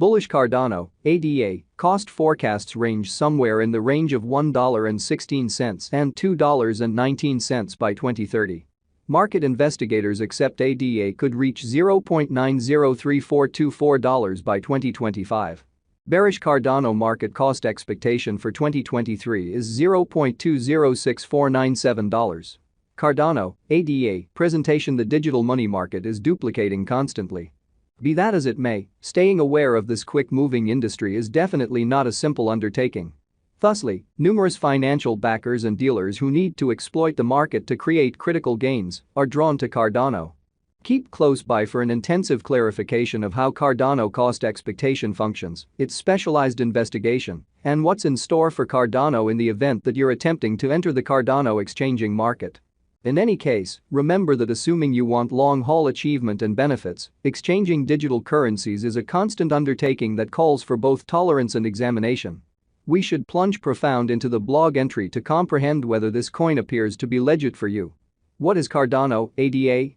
Bullish Cardano, ADA, cost forecasts range somewhere in the range of $1.16 and $2.19 by 2030. Market investigators accept ADA could reach $0.903424 by 2025. Bearish Cardano market cost expectation for 2023 is $0.206497. Cardano, ADA, presentation. The digital money market is duplicating constantly. Be that as it may, staying aware of this quick-moving industry is definitely not a simple undertaking. Thusly, numerous financial backers and dealers who need to exploit the market to create critical gains are drawn to Cardano. Keep close by for an intensive clarification of how Cardano cost expectation functions, its specialized investigation, and what's in store for Cardano in the event that you're attempting to enter the Cardano exchanging market. In any case, remember that assuming you want long-haul achievement and benefits, exchanging digital currencies is a constant undertaking that calls for both tolerance and examination. We should plunge profound into the blog entry to comprehend whether this coin appears to be legit for you. What is Cardano, ADA?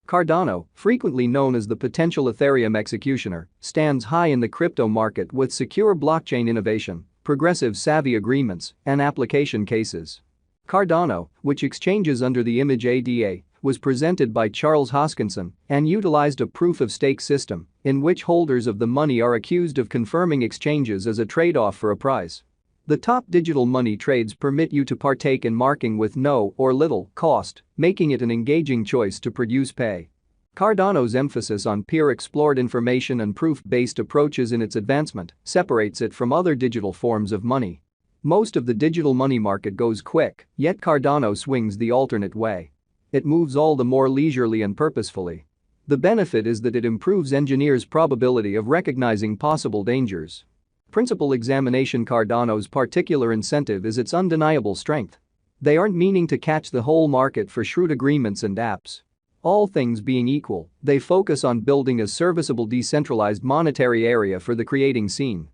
Cardano, frequently known as the potential Ethereum executioner, stands high in the crypto market with secure blockchain innovation, progressive savvy agreements, and application cases. Cardano, which exchanges under the image ADA, was presented by Charles Hoskinson and utilized a proof-of-stake system in which holders of the money are accused of confirming exchanges as a trade-off for a prize. The top digital money trades permit you to partake in marking with no or little cost, making it an engaging choice to produce pay. Cardano's emphasis on peer-explored information and proof-based approaches in its advancement separates it from other digital forms of money. Most of the digital money market goes quick, yet Cardano swings the alternate way. It moves all the more leisurely and purposefully. The benefit is that it improves engineers' probability of recognizing possible dangers. Principal examination. Cardano's particular incentive is its undeniable strength. They aren't meaning to catch the whole market for shrewd agreements and apps. All things being equal, they focus on building a serviceable decentralized monetary area for the creating scene.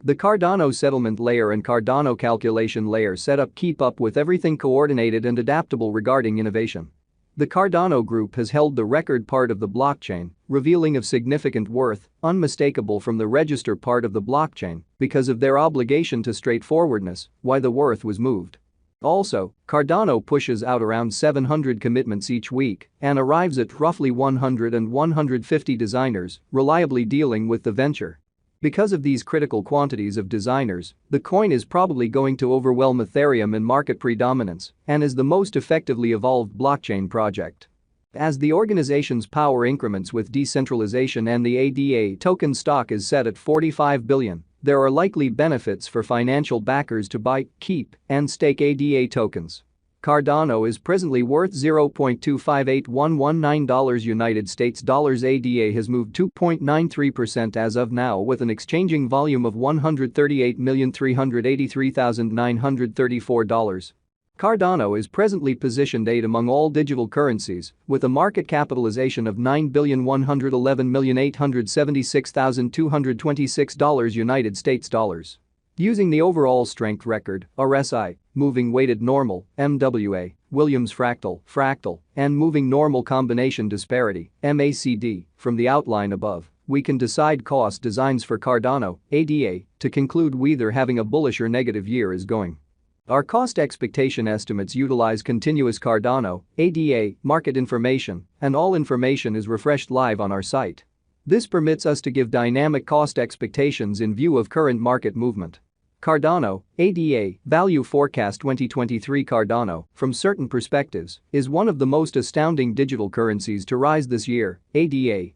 The Cardano settlement layer and Cardano calculation layer setup keep up with everything coordinated and adaptable regarding innovation. The Cardano group has held the record part of the blockchain, revealing of significant worth, unmistakable from the register part of the blockchain because of their obligation to straightforwardness, why the worth was moved. Also, Cardano pushes out around 700 commitments each week and arrives at roughly 100 and 150 designers reliably dealing with the venture. Because of these critical quantities of designers, the coin is probably going to overwhelm Ethereum in market predominance and is the most effectively evolved blockchain project. As the organization's power increments with decentralization and the ADA token stock is set at 45 billion, there are likely benefits for financial backers to buy, keep, and stake ADA tokens. Cardano is presently worth $0.258119 United States dollars. ADA has moved 2.93% as of now with an exchanging volume of $138,383,934. Cardano is presently positioned 8th among all digital currencies with a market capitalization of $9,111,876,226 United States dollars. Using the overall strength record, RSI, moving weighted normal, MWA, Williams fractal, and moving normal combination disparity, MACD, from the outline above, we can decide cost designs for Cardano, ADA, to conclude whether having a bullish or negative year is going. Our cost expectation estimates utilize continuous Cardano, ADA, market information, and all information is refreshed live on our site. This permits us to give dynamic cost expectations in view of current market movement. Cardano, ADA, value forecast 2023. Cardano, from certain perspectives, is one of the most astounding digital currencies to rise this year, ADA.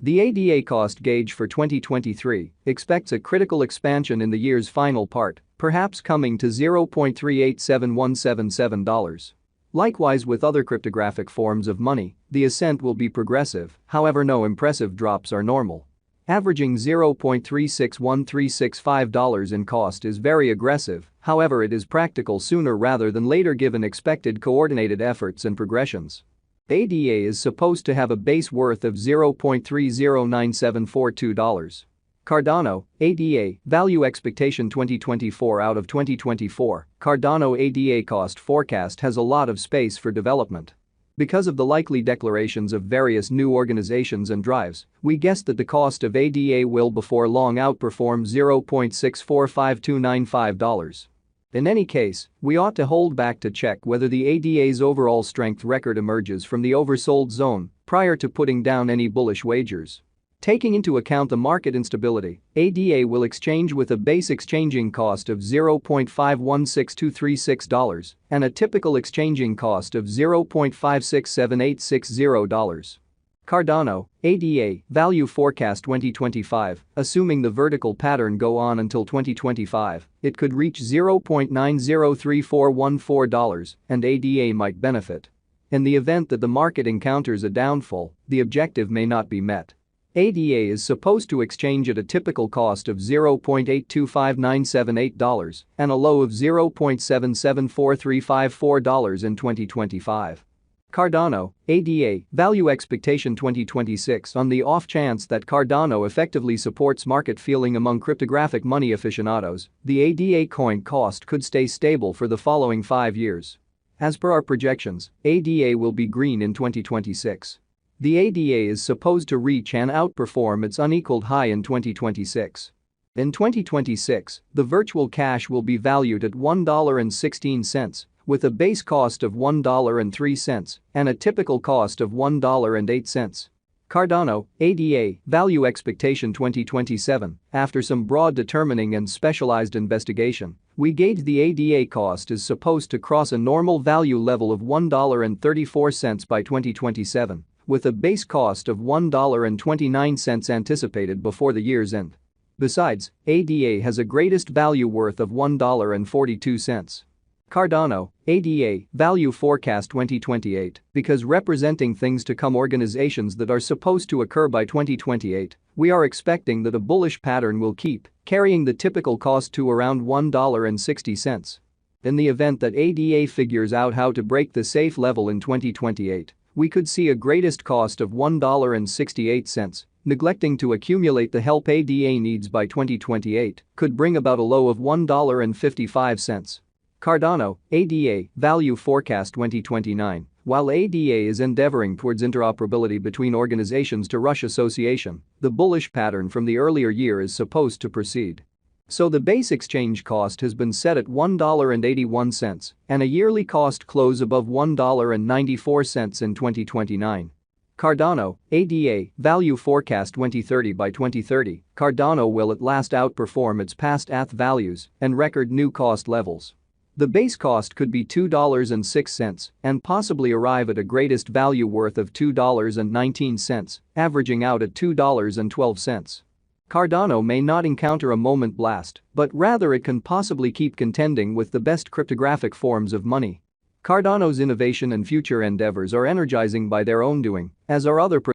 The ADA cost gauge for 2023 expects a critical expansion in the year's final part, perhaps coming to $0.387177. Likewise with other cryptographic forms of money, the ascent will be progressive, however no impressive drops are normal. Averaging $0.361365 in cost is very aggressive, however it is practical sooner rather than later given expected coordinated efforts and progressions. ADA is supposed to have a base worth of $0.309742. Cardano, ADA, value expectation 2024 out of 2024, Cardano ADA cost forecast has a lot of space for development. Because of the likely declarations of various new organizations and drives, we guess that the cost of ADA will before long outperform $0.645295. In any case, we ought to hold back to check whether the ADA's overall strength record emerges from the oversold zone prior to putting down any bullish wagers. Taking into account the market instability, ADA will exchange with a base exchanging cost of $0.516236 and a typical exchanging cost of $0.567860. Cardano, ADA, Value Forecast 2025, assuming the vertical pattern go on until 2025, it could reach $0.903414 and ADA might benefit. In the event that the market encounters a downfall, the objective may not be met. ADA is supposed to exchange at a typical cost of $0.825978 and a low of $0.774354 in 2025. Cardano, ADA, Value Expectation 2026. On the off chance that Cardano effectively supports market feeling among cryptographic money aficionados, the ADA coin cost could stay stable for the following 5 years. As per our projections, ADA will be green in 2026. The ADA is supposed to reach and outperform its unequaled high in 2026. In 2026, the virtual cash will be valued at $1.16, with a base cost of $1.03 and a typical cost of $1.08. Cardano, ADA, Value Expectation 2027. After some broad determining and specialized investigation, we gauge the ADA cost is supposed to cross a normal value level of $1.34 by 2027. With a base cost of $1.29 anticipated before the year's end. Besides, ADA has a greatest value worth of $1.42. Cardano, ADA, Value Forecast 2028. Because representing things to come organizations that are supposed to occur by 2028, we are expecting that a bullish pattern will keep carrying the typical cost to around $1.60. In the event that ADA figures out how to break the safe level in 2028, we could see a greatest cost of $1.68, neglecting to accumulate the help ADA needs by 2028 could bring about a low of $1.55. Cardano, ADA, Value Forecast 2029. While ADA is endeavoring towards interoperability between organizations to rush association, the bullish pattern from the earlier year is supposed to proceed. So the base exchange cost has been set at $1.81 and a yearly cost close above $1.94 in 2029. Cardano, ADA, Value Forecast 2030. By 2030, Cardano will at last outperform its past ATH values and record new cost levels. The base cost could be $2.06 and possibly arrive at a greatest value worth of $2.19, averaging out at $2.12. Cardano may not encounter a moment blast, but rather it can possibly keep contending with the best cryptographic forms of money. Cardano's innovation and future endeavors are energizing by their own doing, as are other